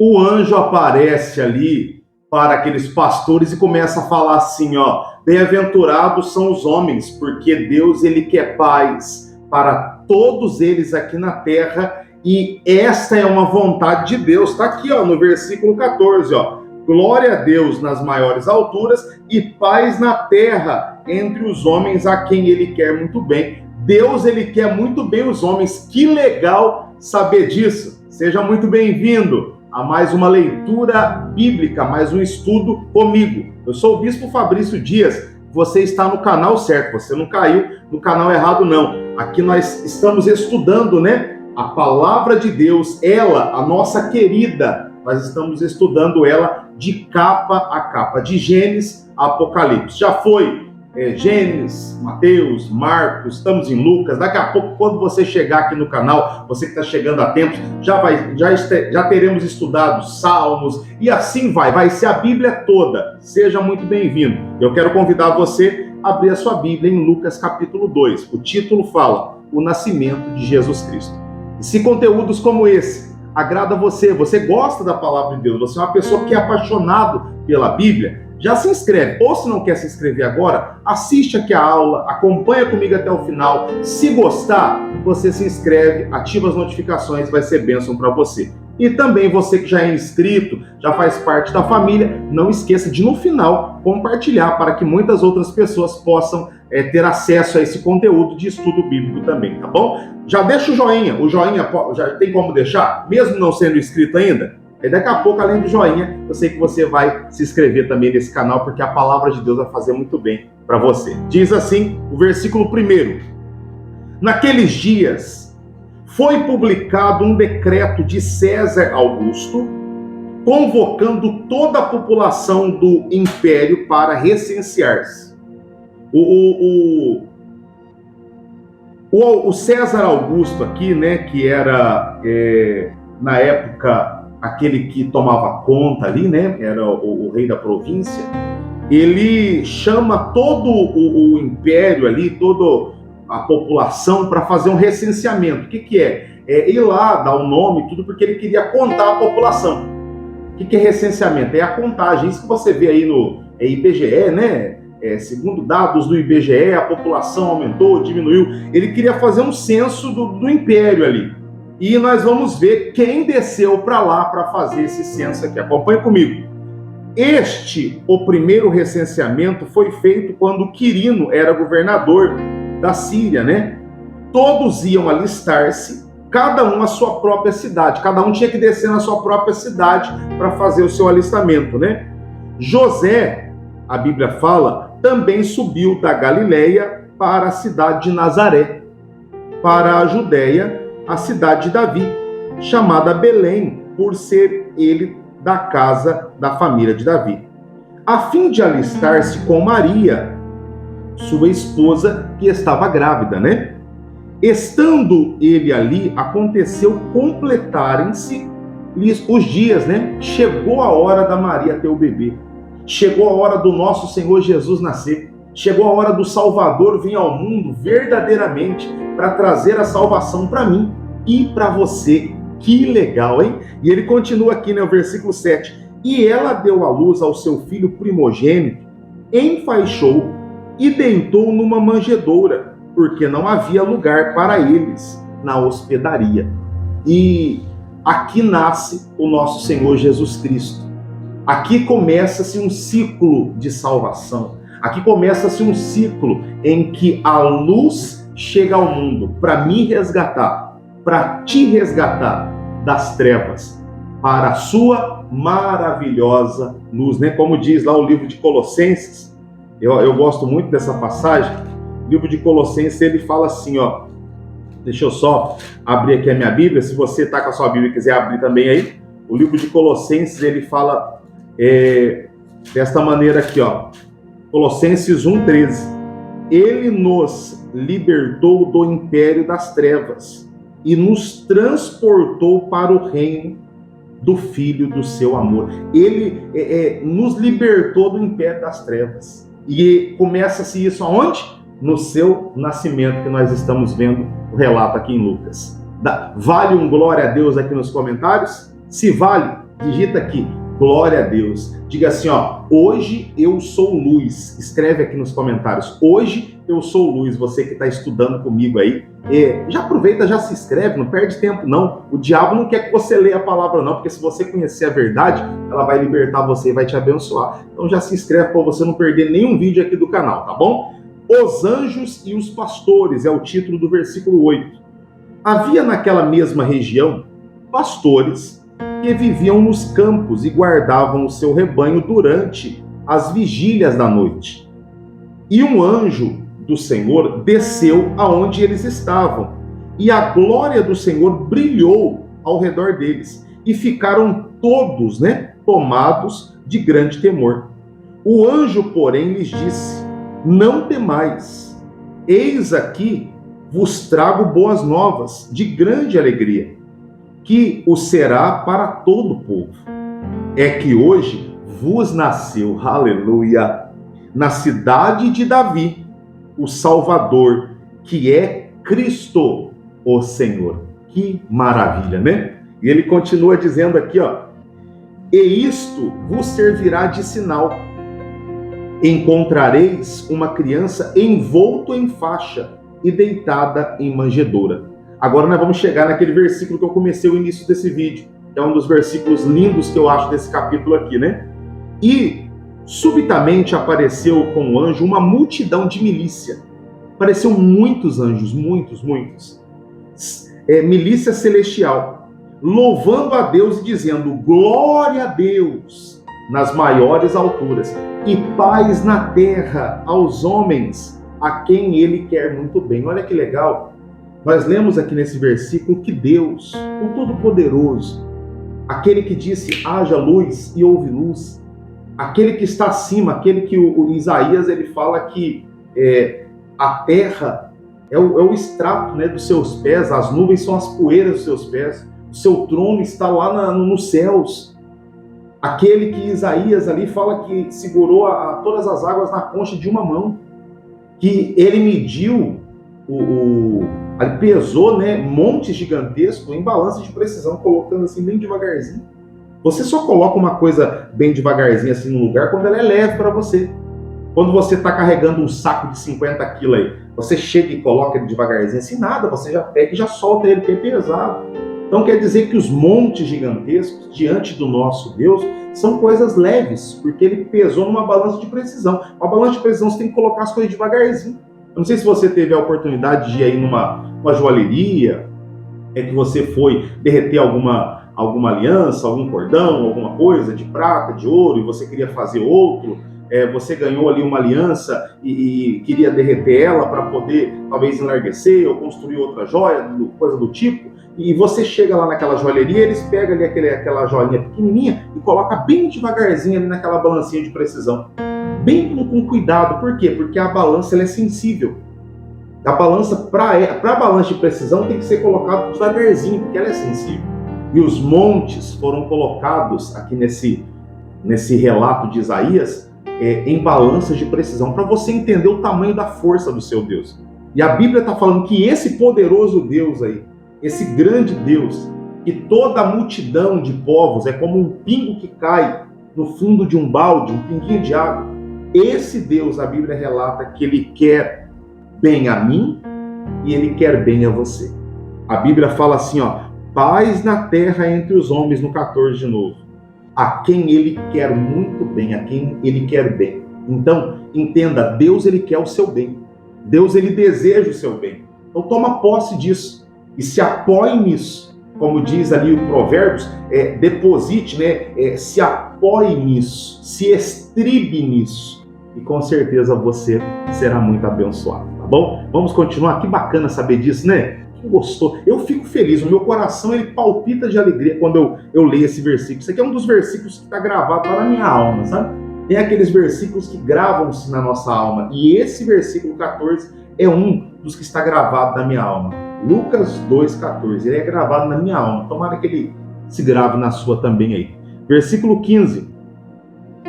o anjo aparece ali para aqueles pastores e começa a falar assim, ó: bem-aventurados são os homens, porque Deus, ele quer paz para todos eles aqui na terra, e esta é uma vontade de Deus. Está aqui, ó, no versículo 14, ó: glória a Deus nas maiores alturas e paz na terra entre os homens a quem ele quer muito bem. Deus, ele quer muito bem os homens. Que legal saber disso. Seja muito bem-vindo a mais uma leitura bíblica, mais um estudo comigo. Eu sou o Bispo Fabrício Dias. Você está no canal certo, você não caiu no canal errado, não. Aqui nós estamos estudando, né, a palavra de Deus, ela, a nossa querida. Nós estamos estudando ela de capa a capa, de Gênesis a Apocalipse. Já foi Gênesis, Mateus, Marcos, estamos em Lucas. Daqui a pouco, quando você chegar aqui no canal, você que está chegando a tempo, já teremos estudado Salmos, e assim vai ser a Bíblia toda. Seja muito bem-vindo. Eu quero convidar você a abrir a sua Bíblia em Lucas capítulo 2. O título fala: o nascimento de Jesus Cristo. E se conteúdos como esse agrada você gosta da palavra de Deus, você é uma pessoa que é apaixonado pela Bíblia, já se inscreve. Ou se não quer se inscrever agora, assiste aqui a aula, acompanha comigo até o final. Se gostar, você se inscreve, ativa as notificações, vai ser bênção para você. E também você que já é inscrito, já faz parte da família, não esqueça de, no final, compartilhar para que muitas outras pessoas possam ter acesso a esse conteúdo de estudo bíblico também, tá bom? Já deixa o joinha já tem como deixar, mesmo não sendo inscrito ainda? E daqui a pouco, além do joinha, eu sei que você vai se inscrever também nesse canal, porque a palavra de Deus vai fazer muito bem para você. Diz assim o versículo 1: naqueles dias foi publicado um decreto de César Augusto, convocando toda a população do império para recensear-se. O César Augusto aqui, né, que era, na época, aquele que tomava conta ali, né, era o rei da província, ele chama todo o império ali, toda a população para fazer um recenseamento. O que é? É ir lá, dar o nome, tudo, porque ele queria contar a população. O que é recenseamento? É a contagem. Isso que você vê aí no IBGE, né? Segundo dados do IBGE, a população aumentou, diminuiu. Ele queria fazer um censo do império ali. E nós vamos ver quem desceu para lá para fazer esse censo aqui. Acompanhe comigo. O primeiro recenseamento foi feito quando Quirino era governador da Síria, né? Todos iam alistar-se, cada um à sua própria cidade. Cada um tinha que descer na sua própria cidade para fazer o seu alistamento, né? José, a Bíblia fala, também subiu da Galileia para a cidade de Nazaré, para a Judéia, a cidade de Davi, chamada Belém, por ser ele da casa da família de Davi, a fim de alistar-se com Maria, sua esposa, que estava grávida, né? Estando ele ali, aconteceu completarem-se os dias, né? Chegou a hora da Maria ter o bebê. Chegou a hora do nosso Senhor Jesus nascer. Chegou a hora do Salvador vir ao mundo verdadeiramente para trazer a salvação para mim e para você. Que legal, hein? E ele continua aqui, né, o versículo 7. E ela deu à luz ao seu filho primogênito, enfaixou e deitou numa manjedoura, porque não havia lugar para eles na hospedaria. E aqui nasce o nosso Senhor Jesus Cristo. Aqui começa-se um ciclo de salvação. Aqui começa-se um ciclo em que a luz chega ao mundo para me resgatar, para te resgatar das trevas, para a sua maravilhosa luz, né? Como diz lá o livro de Colossenses, eu gosto muito dessa passagem. O livro de Colossenses, ele fala assim, ó, deixa eu só abrir aqui a minha Bíblia, se você está com a sua Bíblia e quiser abrir também aí, o livro de Colossenses, ele fala desta maneira aqui, ó, Colossenses 1,13, ele nos libertou do império das trevas e nos transportou para o reino do Filho do seu amor. Ele nos libertou do império das trevas. E começa-se isso aonde? No seu nascimento, que nós estamos vendo o relato aqui em Lucas. Vale um glória a Deus aqui nos comentários? Se vale, Digita aqui, glória a Deus. Diga assim, ó, hoje eu sou luz. Escreve aqui nos comentários, hoje eu sou luz. Você que está estudando comigo aí, já aproveita, já se inscreve, não perde tempo não. O diabo não quer que você leia a palavra não, porque se você conhecer a verdade, ela vai libertar você e vai te abençoar. Então já se inscreve para você não perder nenhum vídeo aqui do canal, tá bom? Os anjos e os pastores é o título do versículo 8. Havia naquela mesma região pastores que viviam nos campos e guardavam o seu rebanho durante as vigílias da noite. E um anjo do Senhor desceu aonde eles estavam, e a glória do Senhor brilhou ao redor deles, e ficaram todos, tomados de grande temor. O anjo, porém, lhes disse: não temais, eis aqui vos trago boas novas de grande alegria, que o será para todo o povo. É que hoje vos nasceu, aleluia, na cidade de Davi, o Salvador, que é Cristo, o Senhor. Que maravilha, né? E ele continua dizendo aqui, ó, e isto vos servirá de sinal. Encontrareis uma criança envolto em faixa e deitada em manjedoura. Agora nós vamos chegar naquele versículo que eu comecei o início desse vídeo, que é um dos versículos lindos que eu acho desse capítulo aqui, né? E subitamente apareceu com o anjo uma multidão de milícia. Apareceu muitos anjos, muitos. Milícia celestial, louvando a Deus e dizendo: glória a Deus nas maiores alturas e paz na terra aos homens a quem ele quer muito bem. Olha que legal. Nós lemos aqui nesse versículo que Deus, o Todo-Poderoso, aquele que disse haja luz e houve luz, aquele que está acima, aquele que o Isaías ele fala que a terra é o extrato, dos seus pés, as nuvens são as poeiras dos seus pés, o seu trono está lá nos céus. Aquele que Isaías ali fala que segurou todas as águas na concha de uma mão, que ele mediu, ele pesou, montes gigantescos em balança de precisão, colocando assim bem devagarzinho. Você só coloca uma coisa bem devagarzinho assim no lugar quando ela é leve para você. Quando você está carregando um saco de 50 quilos aí, você chega e coloca ele devagarzinho assim, nada, você já pega e já solta ele, porque é pesado. Então quer dizer que os montes gigantescos diante do nosso Deus são coisas leves, porque ele pesou numa balança de precisão. Uma balança de precisão você tem que colocar as coisas devagarzinho. Eu não sei se você teve a oportunidade de ir aí numa joalheria, que você foi derreter alguma aliança, algum cordão, alguma coisa de prata, de ouro, e você queria fazer outro. Você ganhou ali uma aliança e queria derreter ela para poder talvez enlarguecer ou construir outra joia, coisa do tipo. E você chega lá naquela joalheria, eles pegam ali aquela joinha pequenininha e coloca bem devagarzinho ali naquela balancinha de precisão. Bem com cuidado. Por quê? Porque a balança ela é sensível. A balança, para a balança de precisão, tem que ser colocado devagarzinho, porque ela é sensível. E os montes foram colocados aqui nesse relato de Isaías em balanças de precisão, para você entender o tamanho da força do seu Deus. E a Bíblia está falando que esse poderoso Deus aí, esse grande Deus, que toda a multidão de povos é como um pingo que cai no fundo de um balde, um pinguinho de água. Esse Deus, a Bíblia relata que ele quer bem a mim e ele quer bem a você. A Bíblia fala assim, ó, paz na terra entre os homens, no 14 de novo. A quem ele quer muito bem, a quem ele quer bem. Então, entenda, Deus ele quer o seu bem. Deus ele deseja o seu bem. Então toma posse disso e se apoie nisso. Como diz ali o Provérbios, deposite, se apoie nisso, se estribe nisso. E com certeza você será muito abençoado, tá bom? Vamos continuar, que bacana saber disso, né? Que gostou. Eu fico feliz, o meu coração ele palpita de alegria quando eu leio esse versículo. Isso aqui é um dos versículos que está gravado lá na minha alma, sabe? Tem aqueles versículos que gravam-se na nossa alma. E esse versículo 14 é um dos que está gravado na minha alma. Lucas 2,14, ele é gravado na minha alma. Tomara que ele se grave na sua também aí. Versículo 15.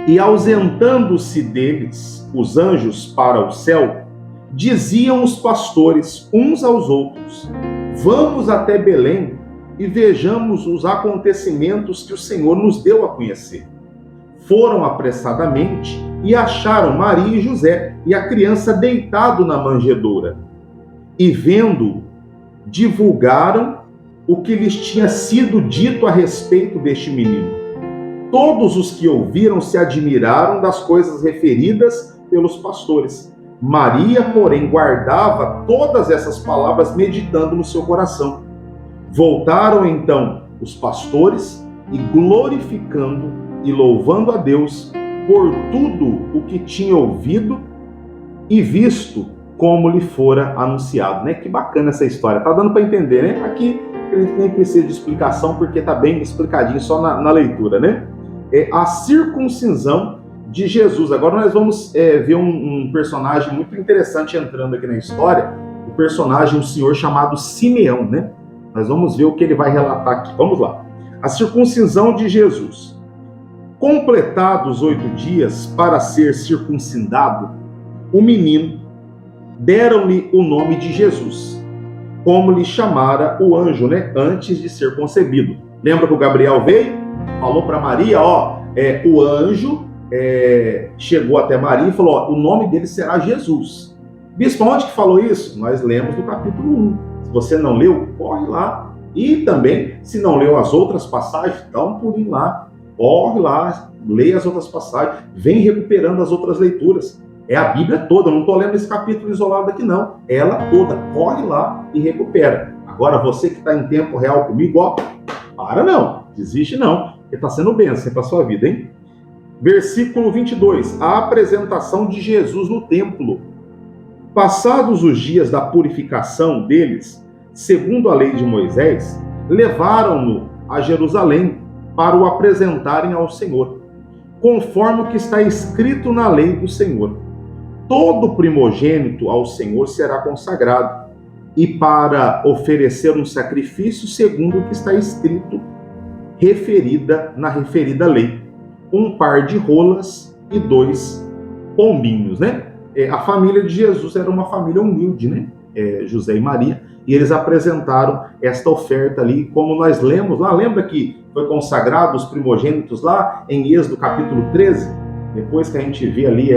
E ausentando-se deles os anjos para o céu, diziam os pastores uns aos outros: vamos até Belém e vejamos os acontecimentos que o Senhor nos deu a conhecer. Foram apressadamente e acharam Maria e José e a criança deitado na manjedoura. E vendo, divulgaram o que lhes tinha sido dito a respeito deste menino. Todos os que ouviram se admiraram das coisas referidas pelos pastores. Maria, porém, guardava todas essas palavras, meditando no seu coração. Voltaram então os pastores e glorificando e louvando a Deus por tudo o que tinha ouvido e visto como lhe fora anunciado, né? Que bacana essa história, tá dando para entender, né? Aqui nem precisa de explicação porque tá bem explicadinho só na leitura, né? É a circuncisão de Jesus. Agora nós vamos ver um personagem muito interessante entrando aqui na história, o personagem, um senhor chamado Simeão, né? Nós vamos ver o que ele vai relatar aqui. Vamos lá. A circuncisão de Jesus. Completados 8 dias para ser circuncidado, o menino deram-lhe o nome de Jesus, como lhe chamara o anjo, né? Antes de ser concebido. Lembra que o Gabriel veio? Falou para Maria, o anjo chegou até Maria e falou, o nome dele será Jesus. Bispo, onde que falou isso? Nós lemos no capítulo 1. Se você não leu, corre lá. E também, se não leu as outras passagens, dá um pulinho lá. Corre lá, leia as outras passagens, vem recuperando as outras leituras. É a Bíblia toda, eu não estou lendo esse capítulo isolado aqui não. É ela toda, corre lá e recupera. Agora, você que está em tempo real comigo, para não, desiste não, porque está sendo bênção para a sua vida, hein? Versículo 22, a apresentação de Jesus no templo. Passados os dias da purificação deles, segundo a lei de Moisés, levaram-no a Jerusalém para o apresentarem ao Senhor, conforme o que está escrito na lei do Senhor. Todo primogênito ao Senhor será consagrado, e para oferecer um sacrifício segundo o que está escrito na referida lei, um par de rolas e 2 pombinhos, né? A família de Jesus era uma família humilde, né? José e Maria, e eles apresentaram esta oferta ali, como nós lemos lá. Lembra que foi consagrado os primogênitos lá em Êxodo capítulo 13? Depois que a gente vê ali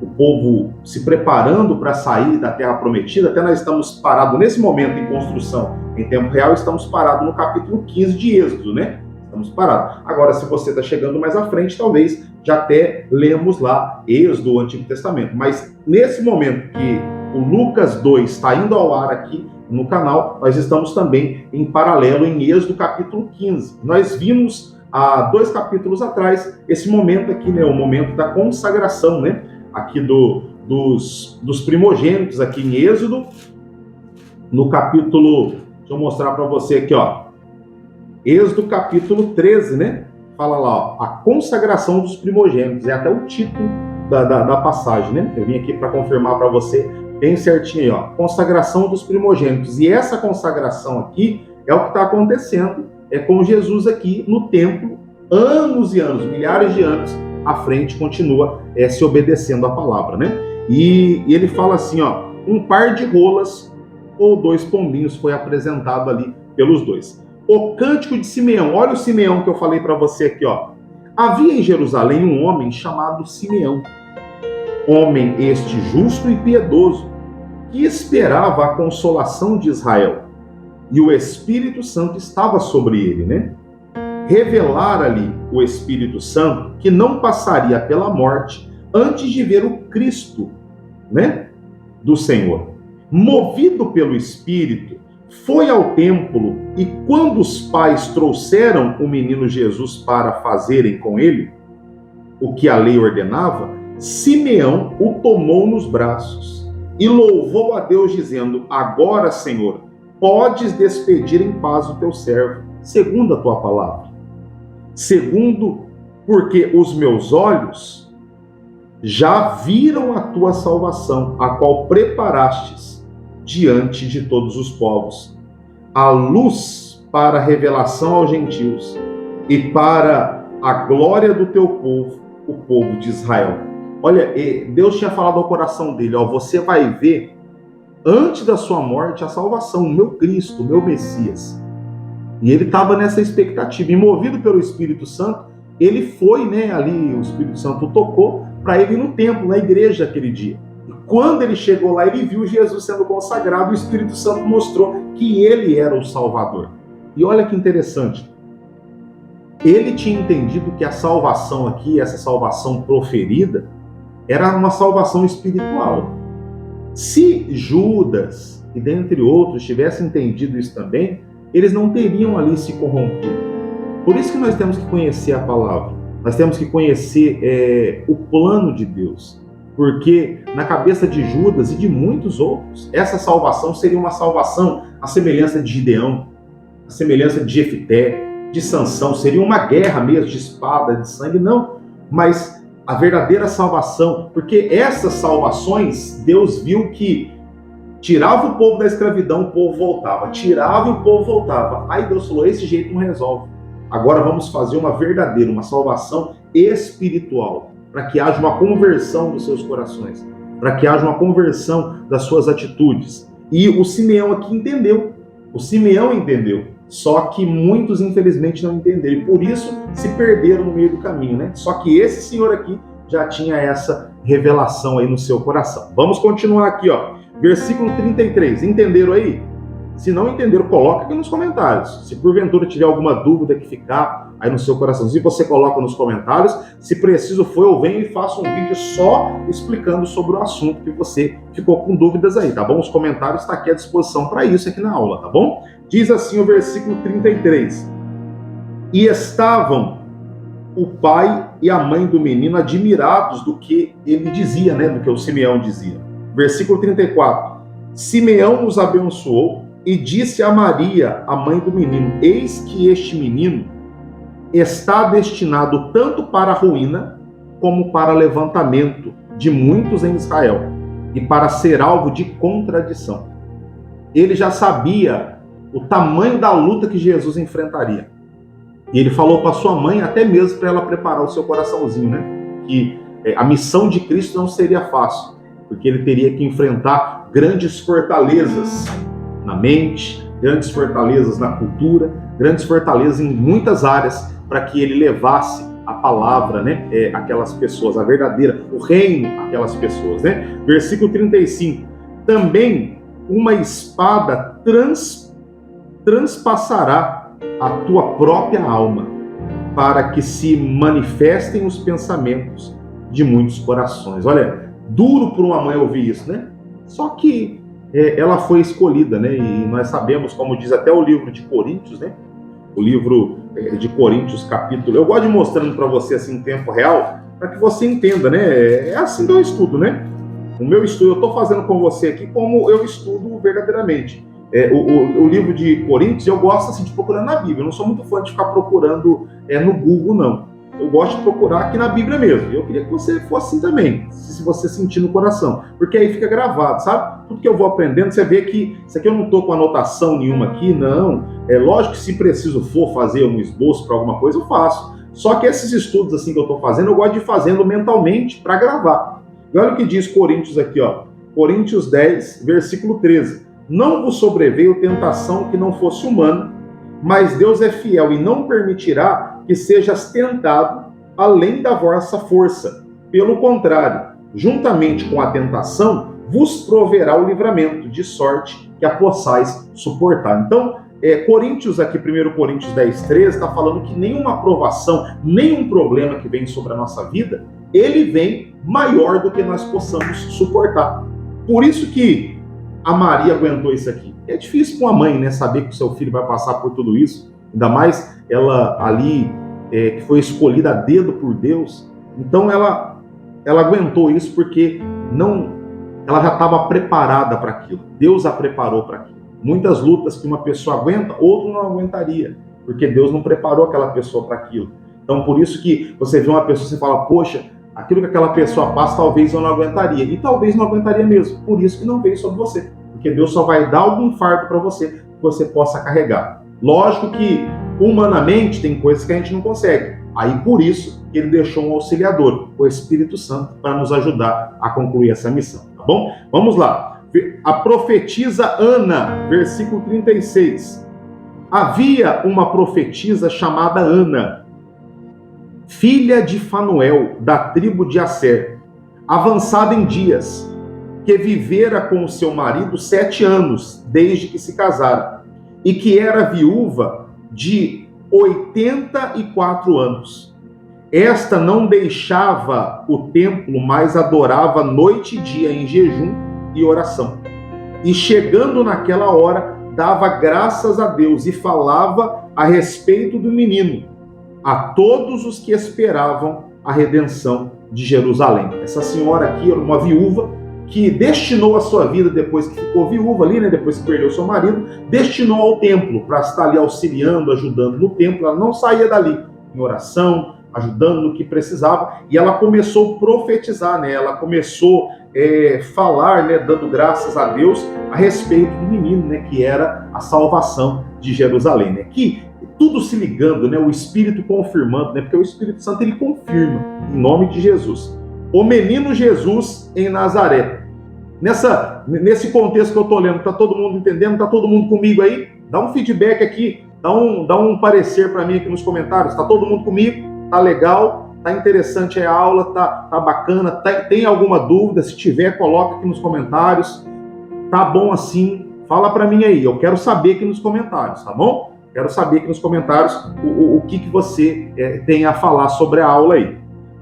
o povo se preparando para sair da terra prometida, até nós estamos parados nesse momento em construção, em tempo real, estamos parados no capítulo 15 de Êxodo, né? Estamos parados. Agora, se você está chegando mais à frente, talvez já até lemos lá Êxodo, o Antigo Testamento. Mas nesse momento que o Lucas 2 está indo ao ar aqui no canal, nós estamos também em paralelo em Êxodo capítulo 15. Nós vimos há 2 capítulos atrás esse momento aqui, né? O momento da consagração, né? Aqui dos primogênitos aqui em Êxodo, no capítulo, deixa eu mostrar para você aqui, Êxodo capítulo 13, né? Fala lá, a consagração dos primogênitos, é até o título da passagem, né? Eu vim aqui para confirmar para você bem certinho aí, consagração dos primogênitos. E essa consagração aqui é o que está acontecendo com Jesus aqui no templo, anos e anos, milhares de anos à frente, continua se obedecendo a palavra, né? E ele fala assim, um par de rolas ou 2 pombinhos foi apresentado ali pelos 2. O cântico de Simeão, olha o Simeão que eu falei para você aqui, Havia em Jerusalém um homem chamado Simeão, homem este justo e piedoso, que esperava a consolação de Israel, e o Espírito Santo estava sobre ele, né? Revelara-lhe o Espírito Santo que não passaria pela morte antes de ver o Cristo, né, do Senhor. Movido pelo Espírito, foi ao templo, e quando os pais trouxeram o menino Jesus para fazerem com ele o que a lei ordenava, Simeão o tomou nos braços e louvou a Deus, dizendo: Agora, Senhor, podes despedir em paz o teu servo, segundo a tua palavra. Segundo, porque os meus olhos já viram a tua salvação, a qual preparastes diante de todos os povos, a luz para a revelação aos gentios e para a glória do teu povo, o povo de Israel. Olha, Deus tinha falado ao coração dele, você vai ver antes da sua morte a salvação, o meu Cristo, o meu Messias. E ele estava nessa expectativa, e movido pelo Espírito Santo, ele foi, né, ali o Espírito Santo tocou para ele ir no templo, na igreja aquele dia. E quando ele chegou lá, ele viu Jesus sendo consagrado, e o Espírito Santo mostrou que ele era o Salvador. E olha que interessante, ele tinha entendido que a salvação aqui, essa salvação proferida, era uma salvação espiritual. Se Judas, e dentre outros, tivessem entendido isso também, eles não teriam ali se corrompido. Por isso que nós temos que conhecer a palavra, nós temos que conhecer o plano de Deus, porque na cabeça de Judas e de muitos outros, essa salvação seria uma salvação à semelhança de Gideão, à semelhança de Jefté, de Sansão, seria uma guerra mesmo de espada, de sangue, não, mas a verdadeira salvação, porque essas salvações, Deus viu que tirava o povo da escravidão, o povo voltava, tirava e o povo voltava, aí Deus falou, esse jeito não resolve, agora vamos fazer uma verdadeira, uma salvação espiritual, para que haja uma conversão dos seus corações, para que haja uma conversão das suas atitudes, e o Simeão aqui entendeu, só que muitos, infelizmente, não entenderam. E por isso se perderam no meio do caminho, né? Só que esse senhor aqui já tinha essa revelação aí no seu coração. Vamos continuar aqui, ó. Versículo 33. Entenderam aí? Se não entenderam, coloca aqui nos comentários. Se porventura tiver alguma dúvida que ficar aí no seu coraçãozinho, você coloca nos comentários. Se preciso for, eu venho e faço um vídeo só explicando sobre o assunto que você ficou com dúvidas aí, tá bom? Os comentários estão aqui à disposição para isso aqui na aula, tá bom? Diz assim o versículo 33. E estavam o pai e a mãe do menino admirados do que ele dizia, né? Do que o Simeão dizia. Versículo 34. Simeão os abençoou e disse a Maria, a mãe do menino, eis que este menino está destinado tanto para a ruína como para levantamento de muitos em Israel e para ser alvo de contradição. Ele já sabia o tamanho da luta que Jesus enfrentaria. E ele falou para sua mãe, até mesmo para ela preparar o seu coraçãozinho, né? Que a missão de Cristo não seria fácil, porque ele teria que enfrentar grandes fortalezas na mente, grandes fortalezas na cultura, grandes fortalezas em muitas áreas, para que ele levasse a palavra, né, aquelas pessoas, a verdadeira, o reino, aquelas pessoas, né? Versículo 35. Também uma espada transpassará a tua própria alma, para que se manifestem os pensamentos de muitos corações. Olha, duro para uma mãe ouvir isso, né? Só que ela foi escolhida, né? E nós sabemos, como diz até o livro de Coríntios, né? O livro de Coríntios, capítulo... Eu gosto de mostrando para você assim em tempo real, para que você entenda, né? É assim que eu estudo, né? O meu estudo, eu estou fazendo com você aqui como eu estudo verdadeiramente. O livro de Coríntios, eu gosto assim, de procurar na Bíblia. Eu não sou muito fã de ficar procurando no Google, não. Eu gosto de procurar aqui na Bíblia mesmo. Eu queria que você fosse assim também, se você sentir no coração. Porque aí fica gravado, sabe? Tudo que eu vou aprendendo, você vê que isso aqui eu não estou com anotação nenhuma aqui, não. É lógico que se preciso for fazer um esboço para alguma coisa, eu faço. Só que esses estudos assim que eu estou fazendo, eu gosto de ir fazendo mentalmente para gravar. E olha o que diz Coríntios aqui, ó. Coríntios 10, versículo 13. Não vos sobreveio tentação que não fosse humana, mas Deus é fiel e não permitirá que sejas tentado além da vossa força. Pelo contrário, juntamente com a tentação, vos proverá o livramento, de sorte que a possais suportar. Então, Coríntios aqui, 1 Coríntios 10, 13, está falando que nenhuma provação, nenhum problema que vem sobre a nossa vida, ele vem maior do que nós possamos suportar. Por isso que a Maria aguentou isso aqui. É difícil para uma mãe, né, saber que o seu filho vai passar por tudo isso, ainda mais ela ali, que foi escolhida a dedo por Deus. Então ela aguentou isso porque ela já estava preparada para aquilo. Deus a preparou para aquilo. Muitas lutas que uma pessoa aguenta, outro não aguentaria, porque Deus não preparou aquela pessoa para aquilo. Então por isso que você vê uma pessoa e fala, poxa, aquilo que aquela pessoa passa, talvez eu não aguentaria. E talvez não aguentaria mesmo. Por isso que não veio sobre você. Porque Deus só vai dar algum fardo para você, que você possa carregar. Lógico que, humanamente, tem coisas que a gente não consegue. Aí, por isso, ele deixou um auxiliador, o Espírito Santo, para nos ajudar a concluir essa missão. Tá bom? Vamos lá. A profetisa Ana, versículo 36. Havia uma profetisa chamada Ana, filha de Fanuel, da tribo de Asser, avançada em dias, que vivera com o seu marido 7 anos, desde que se casara, e que era viúva de 84 anos. Esta não deixava o templo, mas adorava noite e dia em jejum e oração. E chegando naquela hora, dava graças a Deus e falava a respeito do menino a todos os que esperavam a redenção de Jerusalém. Essa senhora aqui era uma viúva que destinou a sua vida, depois que ficou viúva ali, né, depois que perdeu seu marido, destinou ao templo para estar ali auxiliando, ajudando no templo. Ela não saía dali em oração, ajudando no que precisava, e ela começou a profetizar, né? Ela começou a falar, né, dando graças a Deus a respeito do menino, né, que era a salvação de Jerusalém, né? Que tudo se ligando, né, o Espírito confirmando, né, porque o Espírito Santo ele confirma, em nome de Jesus. O menino Jesus em Nazaré. Nesse contexto que eu estou lendo, está todo mundo entendendo? Está todo mundo comigo aí? Dá um feedback aqui, dá um parecer para mim aqui nos comentários. Está todo mundo comigo? Tá legal? Tá interessante a aula? Tá bacana? Tem alguma dúvida? Se tiver, coloca aqui nos comentários. Tá bom assim? Fala para mim aí. Eu quero saber aqui nos comentários, tá bom? Quero saber aqui nos comentários o que você tem a falar sobre a aula aí.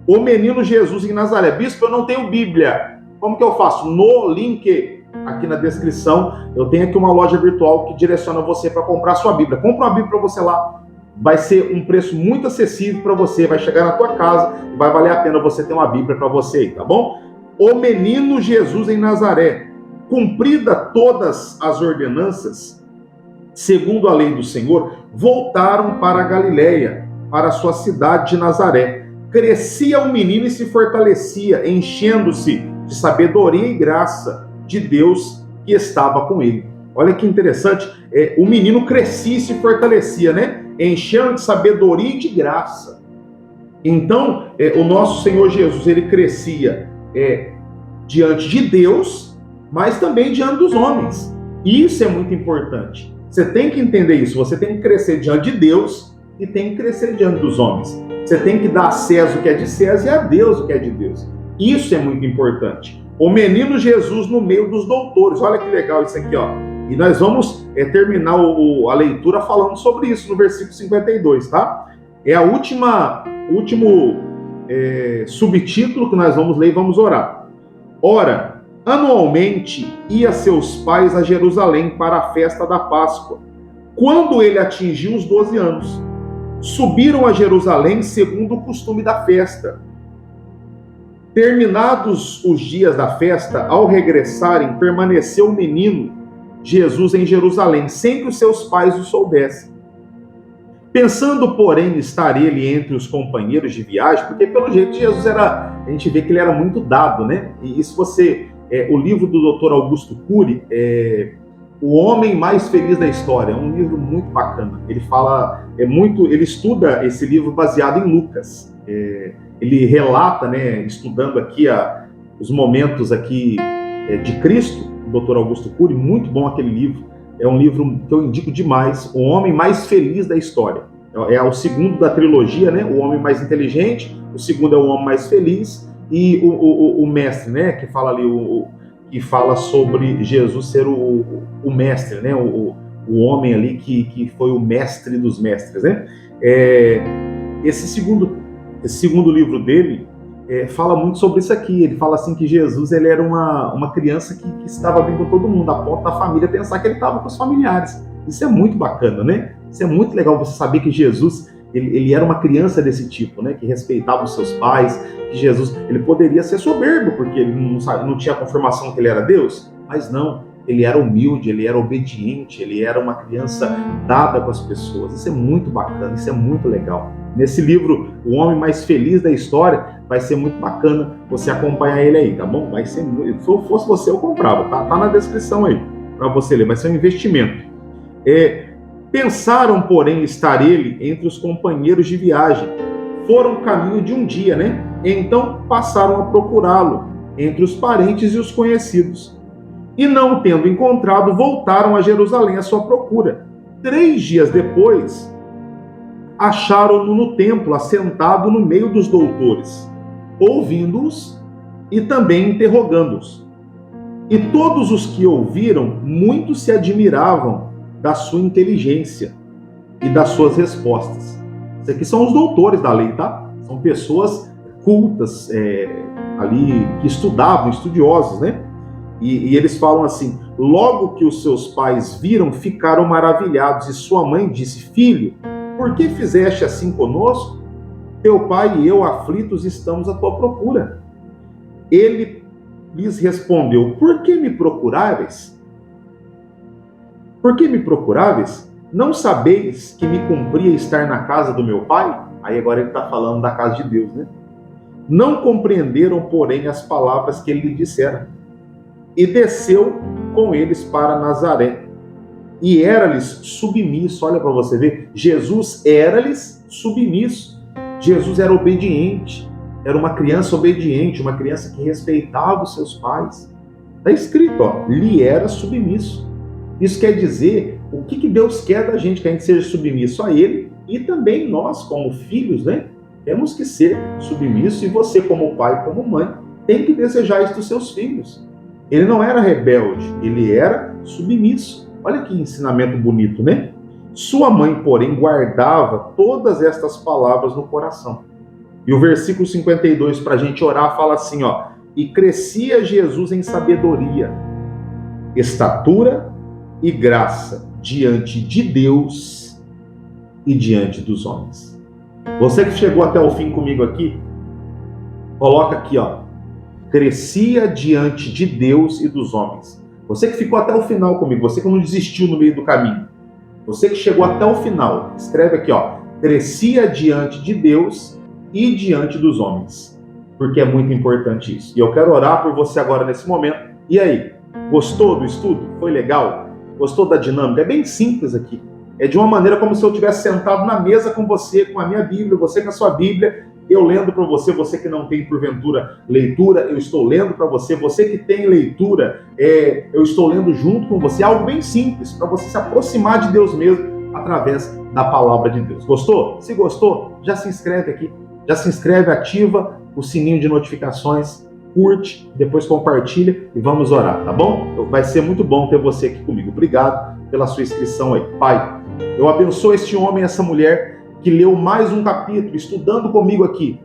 O menino Jesus em Nazaré. Bispo, eu não tenho Bíblia. Como que eu faço? No link aqui na descrição, eu tenho aqui uma loja virtual que direciona você para comprar sua Bíblia. Compra uma Bíblia para você lá. Vai ser um preço muito acessível para você. Vai chegar na tua casa e vai valer a pena você ter uma Bíblia para você aí, tá bom? O menino Jesus em Nazaré. Cumprida todas as ordenanças, segundo a lei do Senhor, voltaram para a Galileia, para a sua cidade de Nazaré. Crescia o menino e se fortalecia, enchendo-se de sabedoria e graça de Deus que estava com ele. Olha que interessante, o menino crescia e se fortalecia, né? Enchendo de sabedoria e de graça. Então, o nosso Senhor Jesus, ele crescia diante de Deus, mas também diante dos homens. Isso é muito importante. Você tem que entender isso. Você tem que crescer diante de Deus e tem que crescer diante dos homens. Você tem que dar a César o que é de César e a Deus o que é de Deus. Isso é muito importante. O menino Jesus no meio dos doutores. Olha que legal isso aqui, ó. E nós vamos terminar a leitura falando sobre isso no versículo 52, tá? É o último subtítulo que nós vamos ler e vamos orar. Ora, anualmente ia seus pais a Jerusalém para a festa da Páscoa. Quando ele atingiu os 12 anos, subiram a Jerusalém segundo o costume da festa. Terminados os dias da festa, ao regressarem, permaneceu o menino Jesus em Jerusalém, sem que os seus pais o soubessem. Pensando, porém, estar ele entre os companheiros de viagem, porque pelo jeito Jesus a gente vê que ele era muito dado, né? E se você, o livro do Dr. Augusto Cury, O Homem Mais Feliz da História, é um livro muito bacana. Ele fala, ele estuda esse livro baseado em Lucas. Ele relata, né, estudando aqui os momentos aqui de Cristo, o Dr. Augusto Cury, muito bom aquele livro. É um livro que eu indico demais, O Homem Mais Feliz da História. É o segundo da trilogia, né? O Homem Mais Inteligente, o segundo é O Homem Mais Feliz, e o Mestre, né? Que fala ali, que fala sobre Jesus ser o Mestre, né? O homem ali que foi o mestre dos mestres, né? Esse segundo livro dele fala muito sobre isso aqui. Ele fala assim que Jesus ele era uma criança que estava bem com todo mundo, a ponto da família pensar que ele estava com os familiares. Isso é muito bacana, né? Isso é muito legal você saber que Jesus ele era uma criança desse tipo, né? Que respeitava os seus pais, que Jesus ele poderia ser soberbo, porque ele não tinha a confirmação que ele era Deus, mas não. Ele era humilde, ele era obediente, ele era uma criança dada com as pessoas. Isso é muito bacana, isso é muito legal. Nesse livro, O Homem Mais Feliz da História, vai ser muito bacana você acompanhar ele aí, tá bom? Vai ser, se eu fosse você, eu comprava, tá? Tá na descrição aí, para você ler, vai ser um investimento. Pensaram, porém, estar ele entre os companheiros de viagem. Foram caminho de um dia, né? Então passaram a procurá-lo entre os parentes e os conhecidos. E não tendo encontrado, voltaram a Jerusalém à sua procura. 3 dias depois, acharam-no no templo, assentado no meio dos doutores, ouvindo-os e também interrogando-os. E todos os que ouviram, muito se admiravam da sua inteligência e das suas respostas. Isso aqui são os doutores da lei, tá? São pessoas cultas, ali, que estudavam, estudiosos, né? E eles falam assim: logo que os seus pais viram, ficaram maravilhados, e sua mãe disse: filho, por que fizeste assim conosco? Teu pai e eu, aflitos, estamos à tua procura. Ele lhes respondeu: por que me procuráveis? Por que me procuráveis? Não sabeis que me cumpria estar na casa do meu pai? Aí agora ele está falando da casa de Deus, né? Não compreenderam, porém, as palavras que ele lhe dissera. E desceu com eles para Nazaré. E era-lhes submisso. Olha para você ver, Jesus era-lhes submisso. Jesus era obediente. Era uma criança obediente, uma criança que respeitava os seus pais. Está escrito, ó, lhe era submisso. Isso quer dizer, o que Deus quer da gente? Que a gente seja submisso a Ele, e também nós, como filhos, né? Temos que ser submissos, e você, como pai, como mãe, tem que desejar isso dos seus filhos. Ele não era rebelde, ele era submisso. Olha que ensinamento bonito, né? Sua mãe, porém, guardava todas estas palavras no coração. E o versículo 52, para a gente orar, fala assim, ó: e crescia Jesus em sabedoria, estatura e graça diante de Deus e diante dos homens. Você que chegou até o fim comigo aqui, coloca aqui, ó: crescia diante de Deus e dos homens. Você que ficou até o final comigo, você que não desistiu no meio do caminho, você que chegou até o final, escreve aqui, ó: crescia diante de Deus e diante dos homens, porque é muito importante isso. E eu quero orar por você agora nesse momento. E aí, gostou do estudo? Foi legal? Gostou da dinâmica? É bem simples aqui. É de uma maneira como se eu tivesse sentado na mesa com você, com a minha Bíblia, você com a sua Bíblia, eu lendo para você, você que não tem, porventura, leitura, eu estou lendo para você, você que tem leitura, eu estou lendo junto com você, algo bem simples, para você se aproximar de Deus mesmo, através da palavra de Deus. Gostou? Se gostou, já se inscreve aqui, já se inscreve, ativa o sininho de notificações, curte, depois compartilha e vamos orar, tá bom? Vai ser muito bom ter você aqui comigo. Obrigado pela sua inscrição aí. Pai, eu abençoo este homem e essa mulher que leu mais um capítulo, estudando comigo aqui,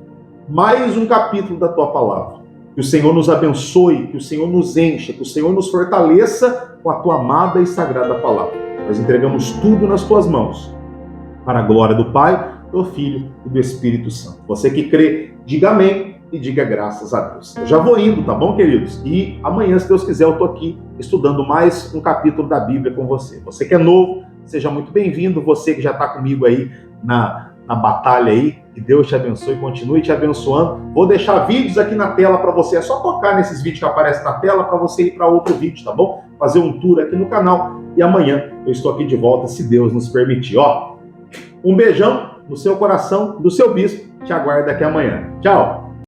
mais um capítulo da tua palavra. Que o Senhor nos abençoe, que o Senhor nos encha, que o Senhor nos fortaleça com a tua amada e sagrada palavra. Nós entregamos tudo nas tuas mãos, para a glória do Pai, do Filho e do Espírito Santo. Você que crê, diga amém e diga graças a Deus. Eu já vou indo, tá bom, queridos? E amanhã, se Deus quiser, eu tô aqui estudando mais um capítulo da Bíblia com você. Você que é novo, seja muito bem-vindo. Você que já está comigo aí na batalha aí, que Deus te abençoe e continue te abençoando. Vou deixar vídeos aqui na tela para você, é só tocar nesses vídeos que aparecem na tela para você ir para outro vídeo, tá bom? Fazer um tour aqui no canal e amanhã eu estou aqui de volta, se Deus nos permitir. Ó, um beijão no seu coração, do seu bispo, te aguardo aqui amanhã. Tchau!